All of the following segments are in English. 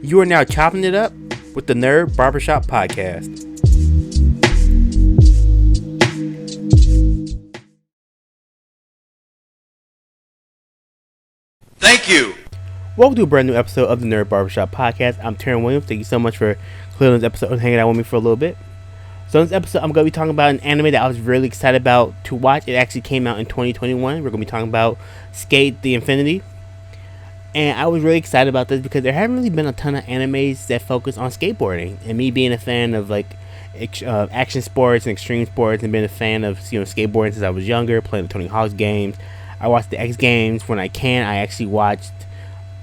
You are now chopping it up with the Nerd Barbershop Podcast. Thank you. Welcome to a brand new episode of the Nerd Barbershop Podcast. I'm Taryn Williams. Thank you so much for clearing this episode and hanging out with me for a little bit. So in this episode, I'm going to be talking about an anime that I was really excited about to watch. It actually came out in 2021. We're going to be talking about SK8 The Infinity. And I was really excited about this because there haven't really been a ton of animes that focus on skateboarding. And me being a fan of action sports and extreme sports, and being a fan of skateboarding since I was younger, playing the Tony Hawk's games. I watched the X Games when I can. I actually watched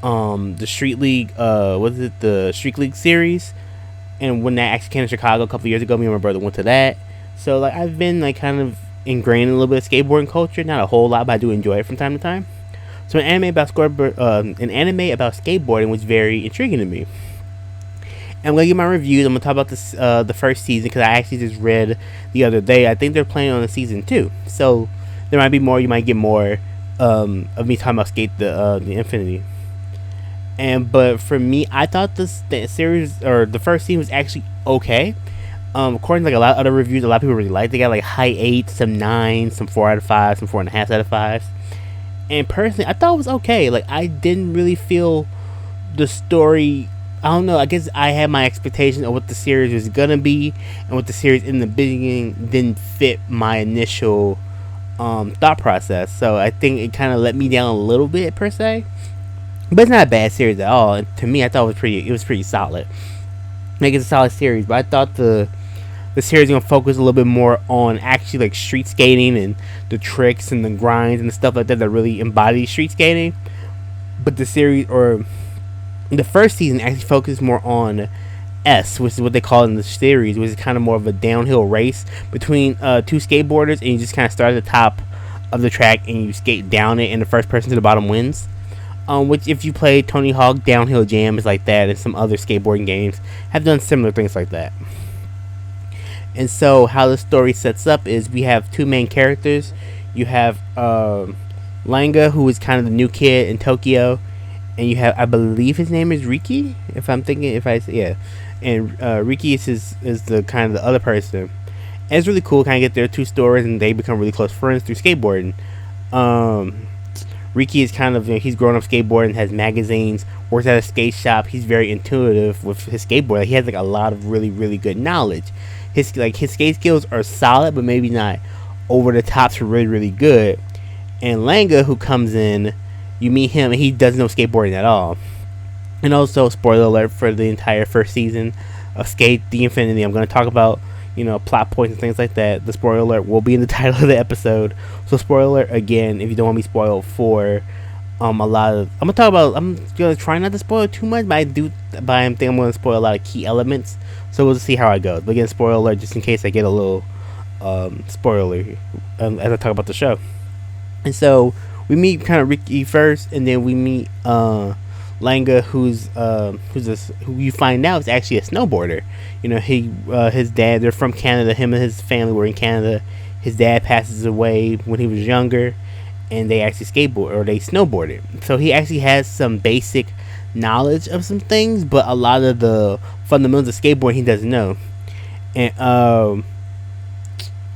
the Street League, the Street League series. And when that actually came to Chicago a couple years ago, me and my brother went to that. So I've been kind of ingrained in a little bit of skateboarding culture. Not a whole lot, but I do enjoy it from time to time. So an anime about skateboarding was very intriguing to me. And I'm going to give my reviews. I'm going to talk about this, the first season, because I actually just read the other day. I think they're planning on a season 2. So there might be more. You might get more of me talking about SK8 The Infinity. But for me, I thought the series, or the first season, was actually okay. According to a lot of other reviews, a lot of people really liked it. They got high 8, some 9, some 4 out of 5, some 4.5 out of 5. And personally, I thought it was okay. I didn't really feel the story. I don't know. I guess I had my expectation of what the series was gonna be, and what the series in the beginning didn't fit my initial thought process. So I think it kind of let me down a little bit per se. But it's not a bad series at all. And to me, I thought it was pretty solid. It's a solid series, but I thought the series is going to focus a little bit more on actually street skating and the tricks and the grinds and the stuff like that really embody street skating. But the series, or the first season, actually focused more on S, which is what they call it in the series, which is kind of more of a downhill race between two skateboarders, and you just kind of start at the top of the track and you skate down it, and the first person to the bottom wins. Which, if you play Tony Hawk Downhill Jam, is like that, and some other skateboarding games have done similar things like that. And so, how the story sets up is we have two main characters. You have Langa, who is kind of the new kid in Tokyo, and you have, I believe his name is Riki, and Riki is the kind of the other person. And it's really cool, kind of get their two stories, and they become really close friends through skateboarding. Riki is kind of, he's grown up skateboarding, has magazines, works at a skate shop. He's very intuitive with his skateboard. He has a lot of really, really good knowledge. His skate skills are solid, but maybe not over the top to really, really good. And Langa, who comes in, you meet him, and he doesn't know skateboarding at all. And also, spoiler alert for the entire first season of SK8 The Infinity. I'm going to talk about plot points and things like that. The spoiler alert will be in the title of the episode. So spoiler alert again, if you don't want me spoiled for a lot of, I'm gonna try not to spoil too much, but I think I'm gonna spoil a lot of key elements. So we'll see how it goes. But again, spoiler alert just in case I get a little spoiler as I talk about the show. And so we meet kind of Riki first, and then we meet Langa, who you find out is actually a snowboarder. His dad, they're from Canada. Him and his family were in Canada. His dad passes away when he was younger, and they actually snowboarded. So he actually has some basic knowledge of some things, but a lot of the fundamentals of skateboarding he doesn't know. And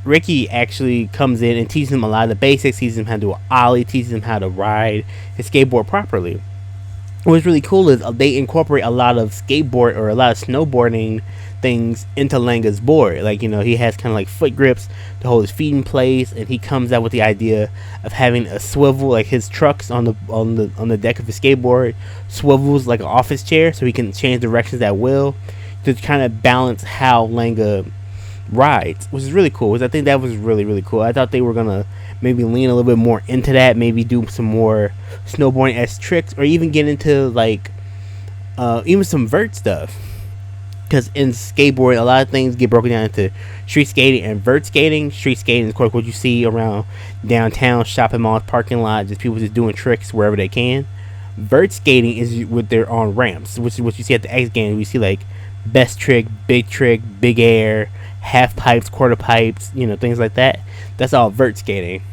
Riki actually comes in and teaches him a lot of the basics. Teaches him how to do an ollie. Teaches him how to ride his skateboard properly. What's really cool is they incorporate a lot of skateboard or a lot of snowboarding things into Langa's board. He has kind of foot grips to hold his feet in place, and he comes out with the idea of having a swivel, his trucks on the deck of his skateboard swivels like an office chair, so he can change directions at will to kind of balance how Langa rides, which is really cool. I think that was really, really cool. I thought they were gonna maybe lean a little bit more into that, maybe do some more snowboarding as tricks, or even get into even some vert stuff. Because in skateboarding, a lot of things get broken down into street skating and vert skating. Street skating is, of course, what you see around downtown, shopping malls, parking lots, just people just doing tricks wherever they can. Vert skating is with their on ramps, which is what you see at the X Games. We see best trick, big air, half pipes, quarter pipes, things like that. That's all vert skating.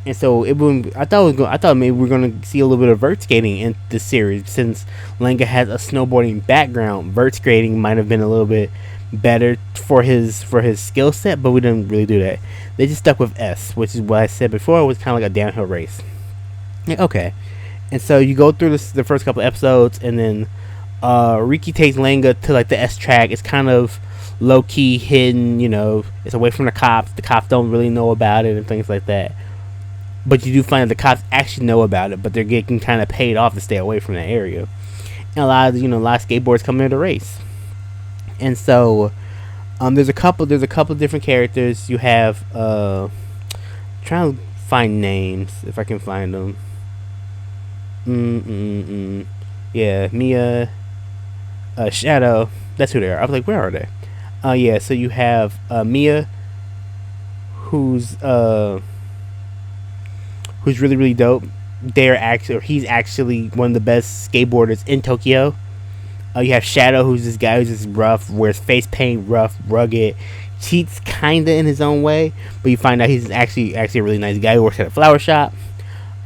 And so I thought maybe we're gonna see a little bit of vert skating in this series since Lenga has a snowboarding background. Vert skating might have been a little bit better for his skill set, but we didn't really do that. They just stuck with S, which is what I said before. It was kind of like a downhill race. Like, okay, and so you go through the first couple episodes, and then Riki takes Lenga to like the S track. It's kind of low key hidden, it's away from the cops. The cops don't really know about it and things like that. But you do find that the cops actually know about it, but they're getting kind of paid off to stay away from that area. And a lot of skateboards come into the race. And so there's a couple different characters. You have trying to find names if I can find them. Yeah, Mia, Shadow. That's who they are. I was like, where are they? Yeah. So you have Mia, who's really, really dope. He's actually one of the best skateboarders in Tokyo. You have Shadow, who's this guy who's just rough, wears face paint, rough, rugged, cheats kinda in his own way, but you find out he's actually a really nice guy who works at a flower shop.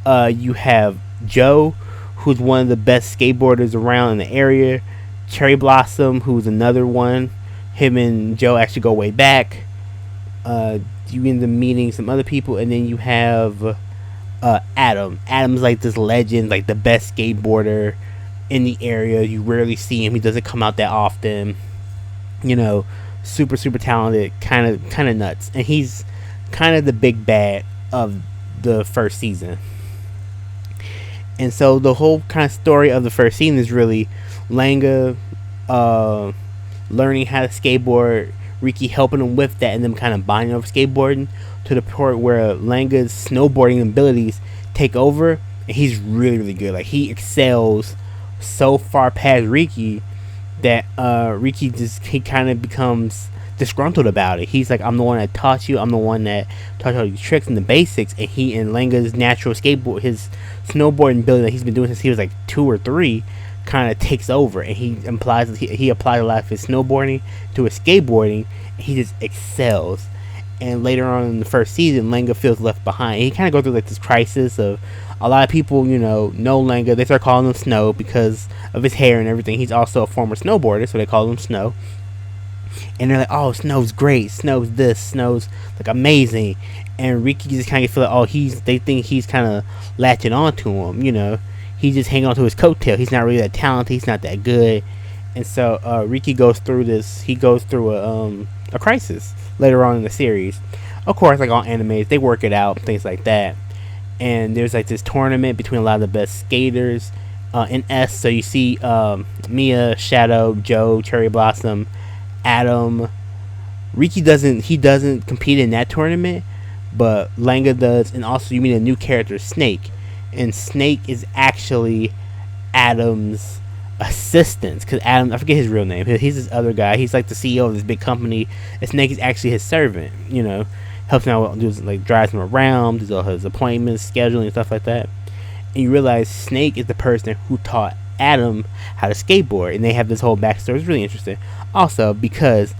You have Joe, who's one of the best skateboarders around in the area. Cherry Blossom, who's another one. Him and Joe actually go way back. You end up meeting some other people, and then you have Adam. Adam's like this legend, like the best skateboarder in the area. You rarely see him. He doesn't come out that often. Super, super talented, kind of nuts. And he's kind of the big bad of the first season. And so the whole kind of story of the first season is really Lenga learning how to skateboard, Riki helping him with that, and them kind of bonding over skateboarding to the point where Lenga's snowboarding abilities take over, and he's really, really good. Like, he excels so far past Riki that Riki he kind of becomes disgruntled about it. He's like, I'm the one that taught you. I'm the one that taught you all these tricks and the basics. And he and Lenga's natural his snowboarding ability that he's been doing since he was like 2 or 3, kind of takes over, and he applies a lot of his snowboarding to his skateboarding, and he just excels. And later on in the first season, Lenga feels left behind. And he kind of goes through like this crisis of a lot of people, know Lenga. They start calling him Snow because of his hair and everything. He's also a former snowboarder, so they call him Snow. And they're like, oh, Snow's great. Snow's this. Snow's like amazing. And Riki just kind of feel like, they think he's kind of latching on to him. He's just hanging on to his coattail. He's not really that talented. He's not that good. And so Riki goes through this. He goes through a crisis later on in the series. Of course, like all animes, they work it out, things like that. And there's like this tournament between a lot of the best skaters in S. So you see Mia, Shadow, Joe, Cherry Blossom, Adam. Riki doesn't compete in that tournament, but Lenga does. And also you meet a new character, Snake. And Snake is actually Adam's assistant, because Adam, I forget his real name. He's this other guy. He's like the CEO of this big company. And Snake is actually his servant. Helps him out, drives him around, does all his appointments, scheduling, and stuff like that. And you realize Snake is the person who taught Adam how to skateboard, and they have this whole backstory. It's really interesting. Also, because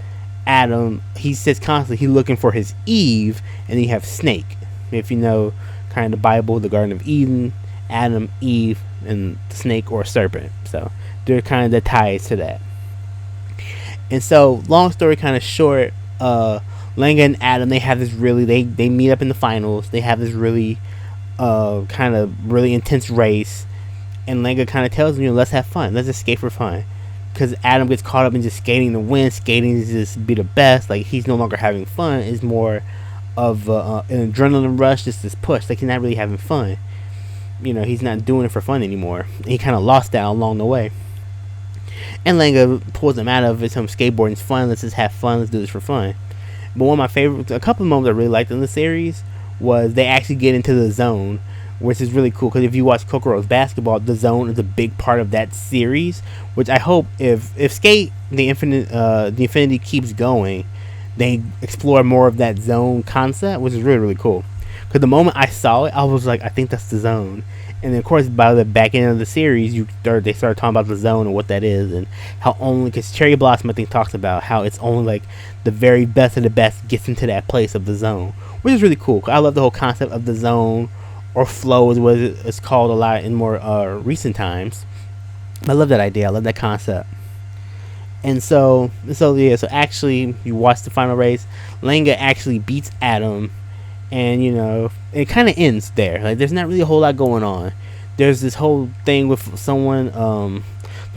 Adam, he says constantly he's looking for his Eve, and then you have Snake. If you know kind of the Bible, the Garden of Eden, Adam, Eve, and the snake or serpent. So they're kind of the ties to that. And so, long story kind of short, Lenga and Adam, they have this really, they meet up in the finals. They have this really kind of really intense race, and Lenga kind of tells them, let's have fun, let's just skate for fun, because Adam gets caught up in just skating to win. Skating is just be the best. Like, he's no longer having fun. It's more of an adrenaline rush, just this push. Like, he's not really having fun. He's not doing it for fun anymore. He kind of lost that along the way. And Lenga pulls him out of it. Some skateboarding's fun. Let's just have fun. Let's do this for fun. But one of my favorites, a couple of moments I really liked in the series, was they actually get into the zone, which is really cool. Because if you watch Kokoro's Basketball, the zone is a big part of that series. Which I hope if SK8 The Infinity keeps going, they explore more of that zone concept, which is really, really cool. Because the moment I saw it, I was like, I think that's the zone. And then, of course, by the back end of the series, they start talking about the zone and what that is, and how only, because Cherry Blossom, I think, talks about how it's only like the very best of the best gets into that place of the zone, which is really cool. I love the whole concept of the zone, or flow is what it's called a lot in more recent times. I love that idea. I love that concept. And so actually, you watch the final race. Lenga actually beats Adam, and it kind of ends there. Like, there's not really a whole lot going on. There's this whole thing with someone, some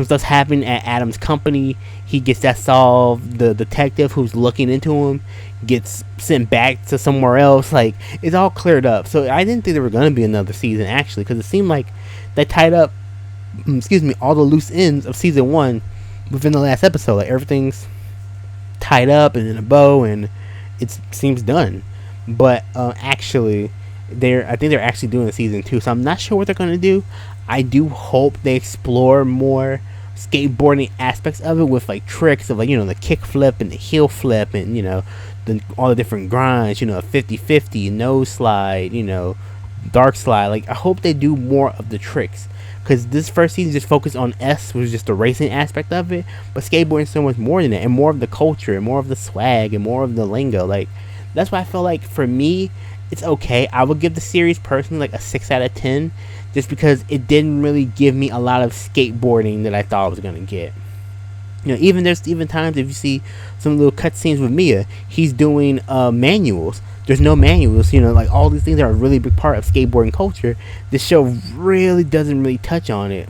stuff's happening at Adam's company. He gets that solved. The detective who's looking into him gets sent back to somewhere else. Like, it's all cleared up. So I didn't think there were gonna be another season, actually, because it seemed like they tied up, all the loose ends of season 1 within the last episode. Like, everything's tied up and in a bow, and it seems done. But actually, I think they're actually doing a season 2, so I'm not sure what they're going to do. I do hope they explore more skateboarding aspects of it, with like tricks of, like, the kick flip and the heel flip, and all the different grinds, 50-50, nose slide, dark slide. Like, I hope they do more of the tricks, because this first season just focused on S, which was just the racing aspect of it, but skateboarding is so much more than that, and more of the culture, and more of the swag, and more of the lingo. Like, that's why I feel like, for me, it's okay. I would give the series personally like a 6 out of 10, just because it didn't really give me a lot of skateboarding that I thought I was gonna get. There's even times, if you see some little cutscenes with Mia, he's doing manuals. There's no manuals. Like, all these things are a really big part of skateboarding culture. This show really doesn't really touch on it.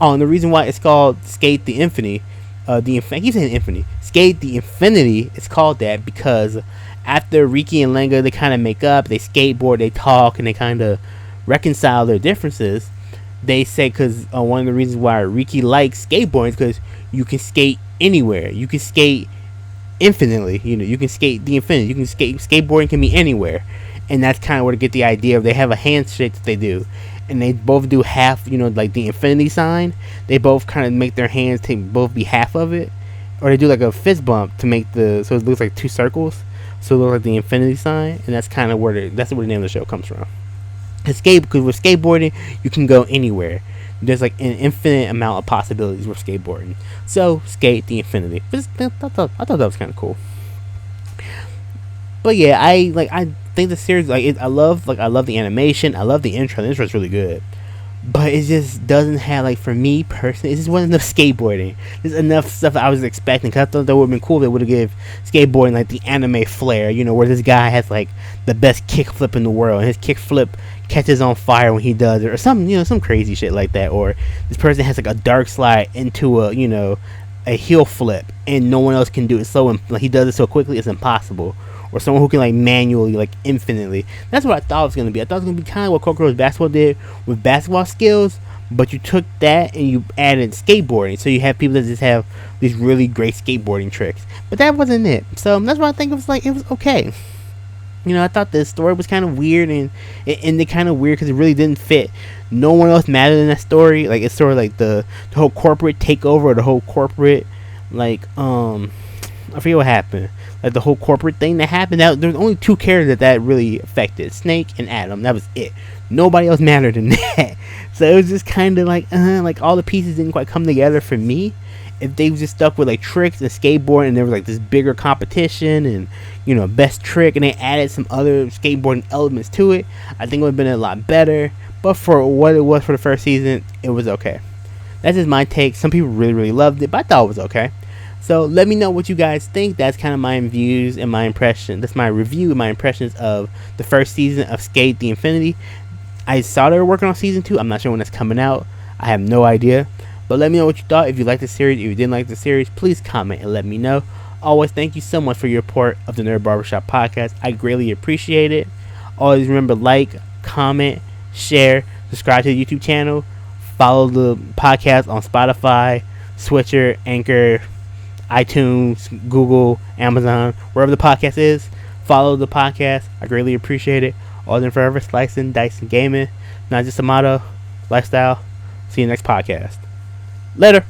Oh, and the reason why it's called SK8 The Infinity, I keep saying Infinity. SK8 The Infinity, it's called that because after Riki and Lenga, they kind of make up, they skateboard, they talk, and they kind of reconcile their differences. They say, because one of the reasons why Riki likes skateboarding is because you can skate anywhere. You can skate infinitely. You can skate the infinity. You can skateboarding can be anywhere. And that's kind of where to get the idea of, they have a handshake that they do. And they both do half, like the infinity sign. They both kind of make their hands both be half of it. Or they do like a fist bump to make so it looks like 2 circles. So it looks like the infinity sign, and that's kind of where the name of the show comes from. Because with skateboarding, you can go anywhere. There's like an infinite amount of possibilities with skateboarding. So, SK8 The Infinity. I thought that was kind of cool. But yeah, I think the series, I love the animation. I love the intro. The intro is really good. But it just doesn't have, for me personally, it just wasn't enough skateboarding. There's enough stuff I was expecting, because I thought that would have been cool. They would have given skateboarding the anime flair, where this guy has the best kickflip in the world, and his kickflip catches on fire when he does it, or some crazy shit like that. Or this person has a dark slide into a heel flip, and no one else can do it. So he does it so quickly, it's impossible. Or someone who can manually, infinitely. That's what I thought it was going to be. I thought it was going to be kind of what Kokoro's basketball did with basketball skills, but you took that and you added skateboarding. So you have people that just have these really great skateboarding tricks. But that wasn't it. So that's why I think it was okay. I thought the story was kind of weird, and it ended kind of weird because it really didn't fit. No one else mattered in that story. It's sort of the whole corporate takeover, or the whole corporate, I forget what happened. The whole corporate thing that happened. Now, there's only 2 characters that really affected: Snake and Adam. That was it. Nobody else mattered in that. So it was just kind of all the pieces didn't quite come together for me. If they just stuck with tricks and skateboarding, and there was this bigger competition and best trick, and they added some other skateboarding elements to it, I think it would have been a lot better. But for what it was for the first season, it was okay. That's just my take. Some people really, really loved it, but I thought it was okay. So let me know what you guys think. That's kind of my views and my impression. That's my review and my impressions of the first season of SK8 The Infinity. I saw they were working on season 2. I'm not sure when that's coming out. I have no idea. But let me know what you thought. If you liked the series, if you didn't like the series, please comment and let me know. Always thank you so much for your support of the Nerd Barbershop Podcast. I greatly appreciate it. Always remember, comment, share, subscribe to the YouTube channel, follow the podcast on Spotify, Switcher, Anchor, iTunes, Google, Amazon, wherever the podcast is. Follow the podcast. I greatly appreciate it. Always and forever, slicing, dicing, gaming. Not just a motto, lifestyle. See you next podcast. Later.